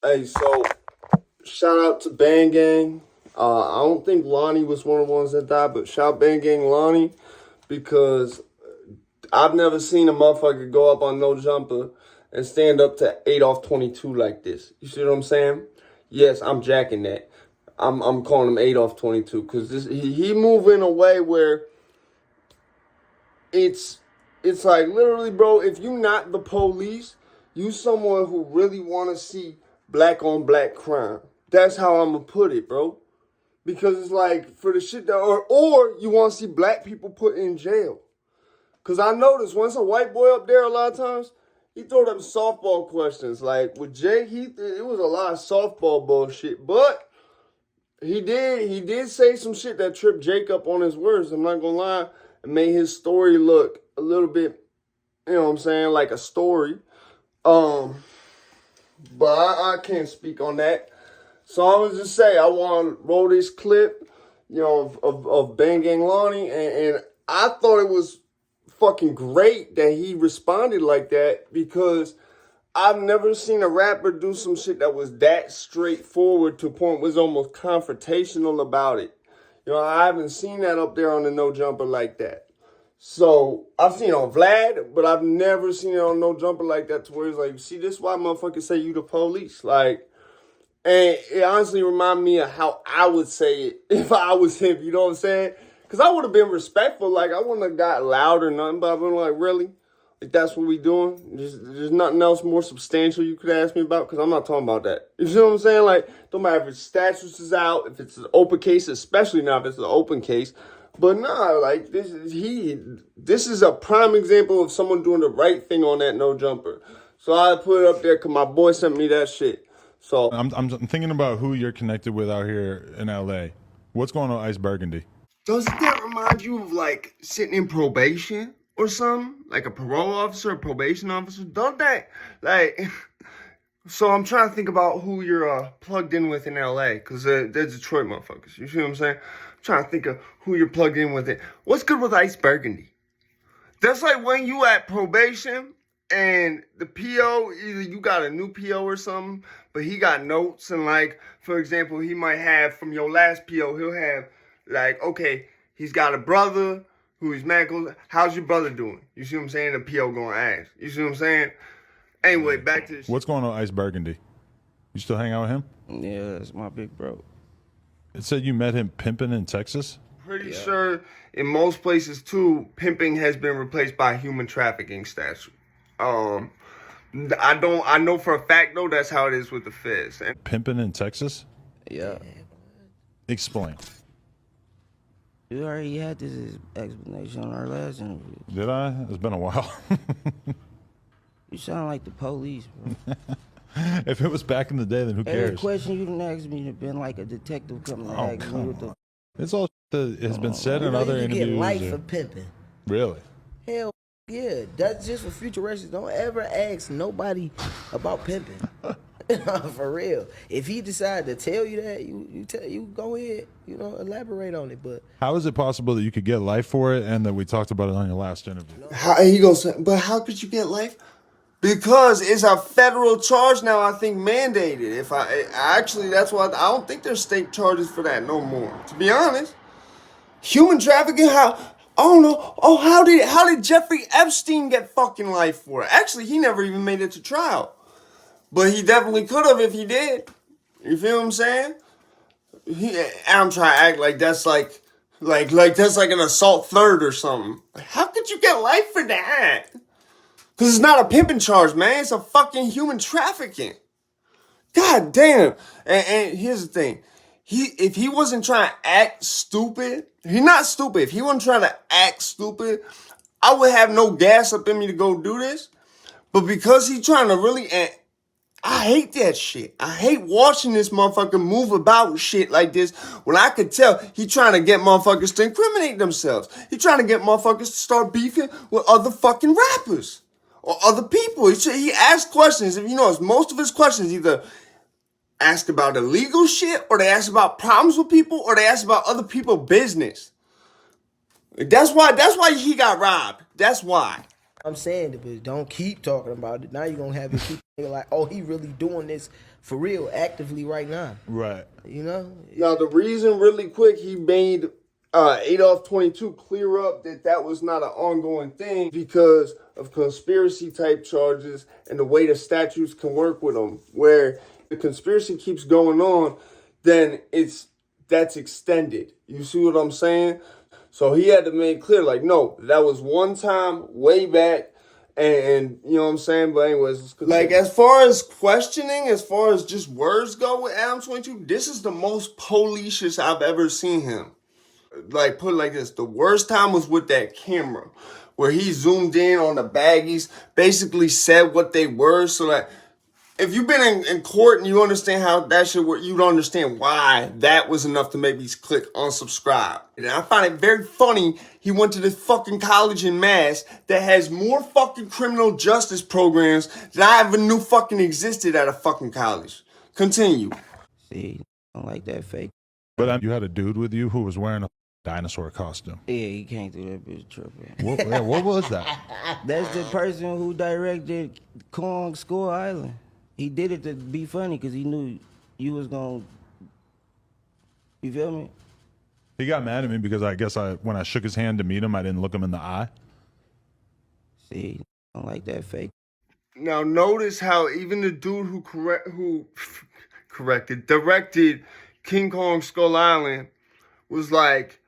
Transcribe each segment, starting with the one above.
Hey, so shout out to Bang Gang. I don't think Lonnie was one of the ones that died, but shout Bang Gang Lonnie because I've never seen a motherfucker go up on no jumper and stand up to 8 off 22 like this. You see what I'm saying? Yes, I'm jacking that. I'm calling him 8 off 22 because he move in a way where it's it's like literally, bro, if you not the police, you someone who really want to see black on black crime. That's how I'm gonna put it, bro. Because it's like for the shit that or you want to see black people put in jail. Cause I noticed once a white boy up there a lot of times, he throw them softball questions. Like with Jay, it was a lot of softball bullshit. But he did say some shit that tripped Jake up on his words. I'm not gonna lie. It made his story look a little bit, you know what I'm saying, like a story. Um, but I can't speak on that. So I was just say I want to roll this clip, of Bang Gang Lonnie, and I thought it was fucking great that he responded like that because I've never seen a rapper do some shit that was that straightforward to a point was almost confrontational about it. I haven't seen that up there on the No Jumper like that. So I've seen it on Vlad, but I've never seen it on No Jumper like that to where it's like, see, this is why motherfuckers say you the police. Like, and it honestly reminded me of how I would say it if I was him, you know what I'm saying? Because I would have been respectful. Like, I wouldn't have got loud or nothing, but I've been like, really? Like, that's what we doing? There's nothing else more substantial you could ask me about? Because I'm not talking about that. You see what I'm saying? Like, don't matter if his statutes is out, if it's an open case, especially now if it's an open case. But nah, like, this is a prime example of someone doing the right thing on that No Jumper. So I put it up there because my boy sent me that shit. So I'm thinking about who you're connected with out here in LA. What's going on, Ice Burgundy? doesn't that remind you of like sitting in probation or something? Like a parole officer, a probation officer? Don't that like? So I'm trying to think about who you're plugged in with in LA, because they're Detroit motherfuckers. You see what I'm saying? I'm trying to think of who you're plugged in with. It. What's good with Ice Burgundy? That's like when you at probation and the PO, either you got a new PO or something, but he got notes and like, for example, he might have from your last PO, he'll have like, okay, he's got a brother who he's mad close. How's your brother doing? You see what I'm saying? The PO gonna ask. You see what I'm saying? Anyway, back to this. What's going on, Ice Burgundy? You still hang out with him? Yeah, it's my big bro. It said you met him pimping in Texas. Pretty sure in most places too, pimping has been replaced by human trafficking statute. I know for a fact though that's how it is with the feds. And Pimping in Texas? Yeah. Explain. You already had this explanation on our last interview. Did I? It's been a while. You sound like the police, bro. If it was back in the day, then who Every cares? question you didn't ask me have been like a detective coming to ask me come what the. It's all that has been said in You other get interviews. life or- for pimping. Really? Hell yeah. That's just for future reference. Don't ever ask nobody about pimping. For real. If he decided to tell you that, you go ahead, elaborate on it. But How is it possible that you could get life for it and that we talked about it on your last interview? he goes, but how could you get life? Because it's a federal charge now. I think mandated. If I actually, that's why I don't think there's state charges for that no more. To be honest, human trafficking. How? I don't know. Oh, how did Jeffrey Epstein get fucking life for it? Actually, he never even made it to trial. But he definitely could have if he did. You feel what I'm saying? I'm trying to act like that's like that's like an assault third or something. How could you get life for that? Because it's not a pimping charge, man. It's a fucking human trafficking. God damn. And here's the thing. If he wasn't trying to act stupid, he's not stupid. If he wasn't trying to act stupid, I would have no gas up in me to go do this. But because he's trying to really... I hate that shit. I hate watching this motherfucker move about shit like this when I could tell he trying to get motherfuckers to incriminate themselves. He trying to get motherfuckers to start beefing with other fucking rappers or other people. He asks questions. If you notice, most of his questions either ask about illegal shit or they ask about problems with people or they ask about other people's business. That's why he got robbed. That's why. I'm saying it, but don't keep talking about it. Now you're gonna have your people like, oh, he really doing this for real, actively right now. Right. You know? Now the reason, really quick, he made Adolf 22 clear up that was not an ongoing thing because of conspiracy type charges and the way the statutes can work with them. Where the conspiracy keeps going on, then that's extended. You see what I'm saying? So he had to make clear, like, no, that was one time way back. And you know what I'm saying? But anyways, like as far as questioning, as far as just words go with Adam 22, this is the most police I've ever seen him. Like, put it like this, the worst time was with that camera where he zoomed in on the baggies, basically said what they were, so that if you've been in court and you understand how that shit work, you don't understand why that was enough to make me click unsubscribe. And I find it very funny he went to this fucking college in Mass that has more fucking criminal justice programs than I ever knew fucking existed at a fucking college. Continue. See, I don't like that fake. But you had a dude with you who was wearing a dinosaur costume. Yeah, you can't do that bitch tripping. What was that? That's the person who directed Kong Skull Island. He did it to be funny because he knew you was gonna. You feel me? He got mad at me because I guess when I shook his hand to meet him, I didn't look him in the eye. See, I don't like that fake. Now notice how even the dude who directed King Kong Skull Island was like,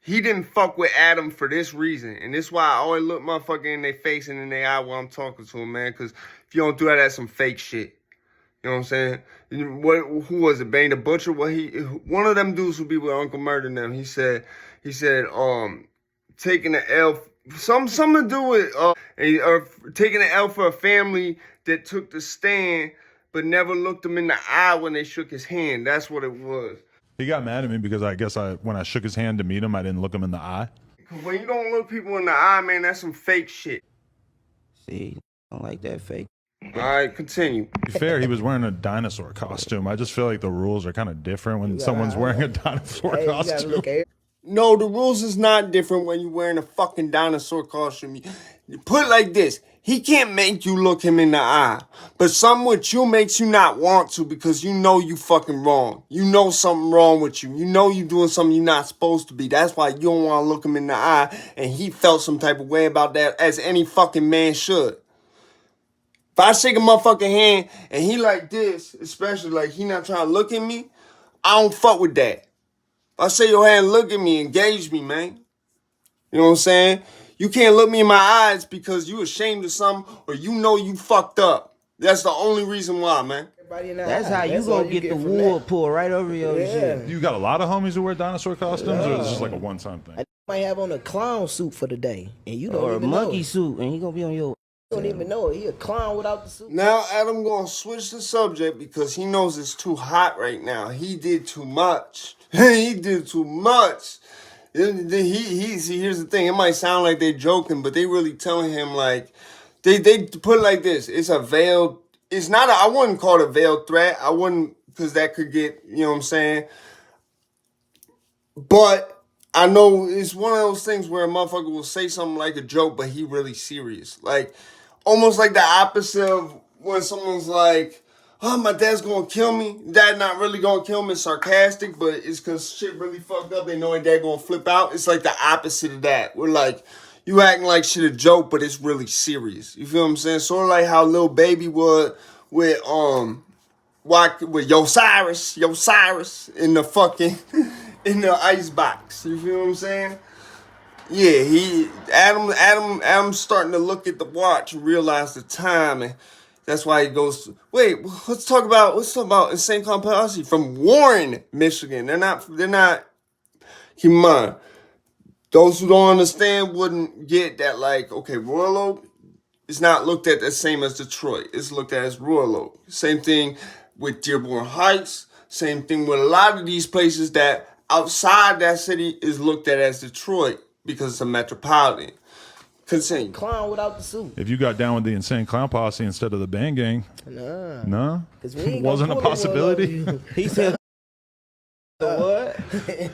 he didn't fuck with Adam for this reason. And this is why I always look motherfucker in their face and in their eye while I'm talking to him, man. Because if you don't do that, that's some fake shit. You know what I'm saying? Who was it? Bane the Butcher? One of them dudes who be with Uncle Murder and them. He said, taking the L, something to do with taking the L for a family that took the stand but never looked him in the eye when they shook his hand. That's what it was. He got mad at me because I guess when I shook his hand to meet him, I didn't look him in the eye. When you don't look people in the eye, man, that's some fake shit. See, I don't like that fake. All right, continue. To be fair, he was wearing a dinosaur costume. I just feel like the rules are kind of different when someone's wearing a dinosaur costume. No, the rules is not different when you're wearing a fucking dinosaur costume. You put it like this. He can't make you look him in the eye. But something with you makes you not want to because you know you fucking wrong. You know something wrong with you. You know you doing something you're not supposed to be. That's why you don't want to look him in the eye. And he felt some type of way about that, as any fucking man should. If I shake a motherfucking hand and he like this, especially like he not trying to look at me, I don't fuck with that. If I say your hand, look at me, engage me, man. You know what I'm saying? You can't look me in my eyes because you ashamed of something or you know you fucked up. That's the only reason why, man. That's how you gonna get the wool pulled right over your shit. You got a lot of homies who wear dinosaur costumes, or is it just like a one-time thing? I might have on a clown suit for the day, and you don't Or a even monkey know. suit, and he gonna be on your. You don't even know it. He a clown without the suit. Now Adam gonna switch the subject because he knows it's too hot right now. He did too much. He did too much. See, here's the thing. It might sound like they're joking, but they really telling him like they put it like this. It's a veiled. It's not. I wouldn't call it a veiled threat. I wouldn't, because that could get, you know what I'm saying. But I know it's one of those things where a motherfucker will say something like a joke, but he really serious. Like almost like the opposite of when someone's like, oh, my dad's gonna kill me. Dad not really gonna kill me. It's sarcastic, but it's because shit really fucked up. They know their dad gonna flip out. It's like the opposite of that. We're like, you acting like shit a joke, but it's really serious. You feel what I'm saying? Sort of like how Lil Baby would with Osiris in the fucking in the ice box. You feel what I'm saying? Yeah, Adam's starting to look at the watch and realize the time, and that's why he goes, wait, let's talk about Insane Clown Posse from Warren, Michigan. They're not, keep in mind, those who don't understand wouldn't get that, like, okay, Royal Oak is not looked at the same as Detroit. It's looked at as Royal Oak. Same thing with Dearborn Heights. Same thing with a lot of these places that outside that city is looked at as Detroit because it's a metropolitan. Continue. Clown without the suit. If you got down with the Insane Clown Posse instead of the Bang Gang, no, wasn't a possibility. He said, "What?"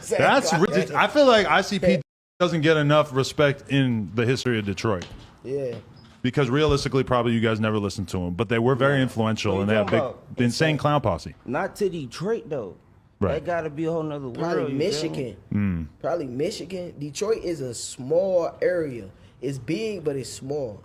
That's ridiculous. I feel like ICP doesn't get enough respect in the history of Detroit. Yeah. Because realistically, probably you guys never listened to them, but they were very influential, What and you they have talking big, about? the Insane Clown Posse. Not to Detroit though. Right. That gotta be a whole nother world. Probably you feel me? Michigan. Probably Michigan. Detroit is a small area. It's big, but it's small.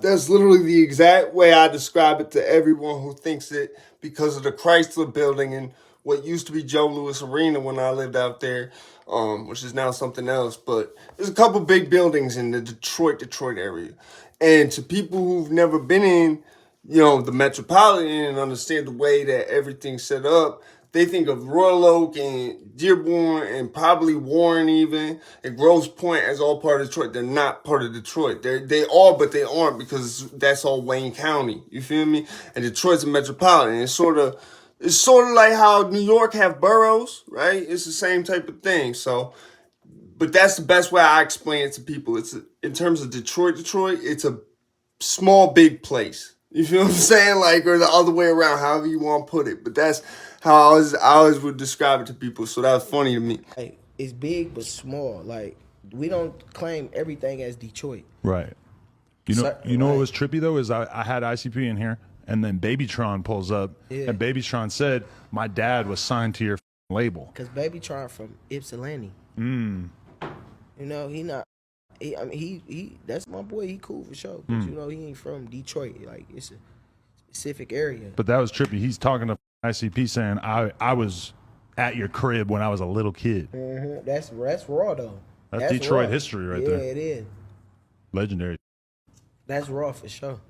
That's literally the exact way I describe it to everyone who thinks it because of the Chrysler building and what used to be Joe Louis Arena when I lived out there, which is now something else. But there's a couple big buildings in the Detroit area. And to people who've never been in, the metropolitan and understand the way that everything's set up, they think of Royal Oak and Dearborn and probably Warren even and Grosse Pointe as all part of Detroit. They're not part of Detroit. They are, but they aren't because that's all Wayne County. You feel me? And Detroit's a metropolitan. It's sort of like how New York have boroughs, right? It's the same type of thing. So, but that's the best way I explain it to people. In terms of Detroit, it's a small, big place. You feel what I'm saying? Like, or the other way around, however you want to put it. But that's how I always would describe it to people. So that was funny to me. Like, it's big but small. Like, we don't claim everything as Detroit. Right. You know what was trippy though is I had ICP in here, and then Babytron pulls up, and Babytron said my dad was signed to your label. Cause Babytron from Ypsilanti. He not. He that's my boy. He cool for sure. But he ain't from Detroit. Like, it's a specific area. But that was trippy. He's talking to ICP saying I was at your crib when I was a little kid. That's raw though. That's Detroit raw. history right there. Yeah, it is. Legendary. That's raw for sure.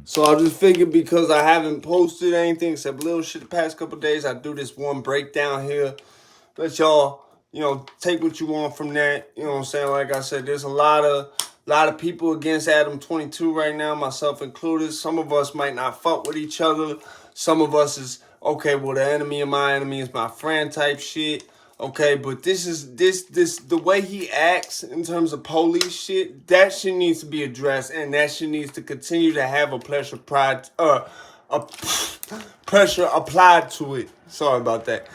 So I just figured because I haven't posted anything except little shit the past couple days, I do this one breakdown here. Let y'all, take what you want from that. You know what I'm saying? Like I said, there's a lot of people against Adam 22 right now, myself included. Some of us might not fuck with each other. Some of us is, okay, well, the enemy of my enemy is my friend type shit. Okay, but this the way he acts in terms of police shit, that shit needs to be addressed, and that shit needs to continue to have a pressure applied to it. Sorry about that.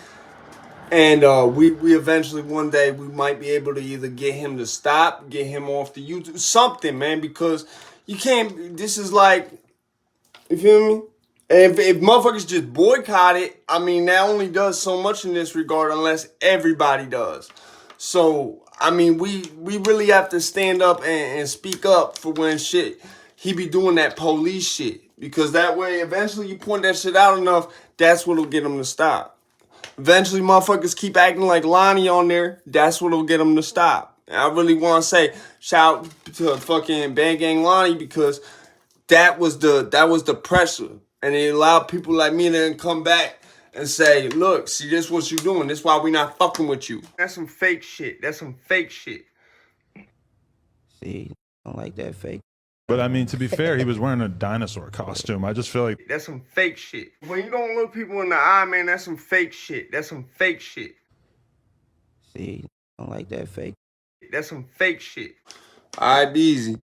And we eventually one day we might be able to either get him to stop, get him off the YouTube, something, man, because you can't. This is like, you feel me? And if motherfuckers just boycott it, I mean, that only does so much in this regard unless everybody does. So, I mean, we really have to stand up and speak up for when he be doing that police shit. Because that way, eventually you point that shit out enough, that's what'll get him to stop. Eventually, motherfuckers keep acting like Lonnie on there, that's what'll get him to stop. And I really want to say, shout out to fucking Bang Gang Lonnie, because that was the pressure. And it allowed people like me to then come back and say, look, see, this what you doing. This why we not fucking with you. That's some fake shit. See, I don't like that fake. But I mean, to be fair, he was wearing a dinosaur costume. I just feel like that's some fake shit. When you don't look people in the eye, man, that's some fake shit. See, I don't like that fake. That's some fake shit. All right, be easy.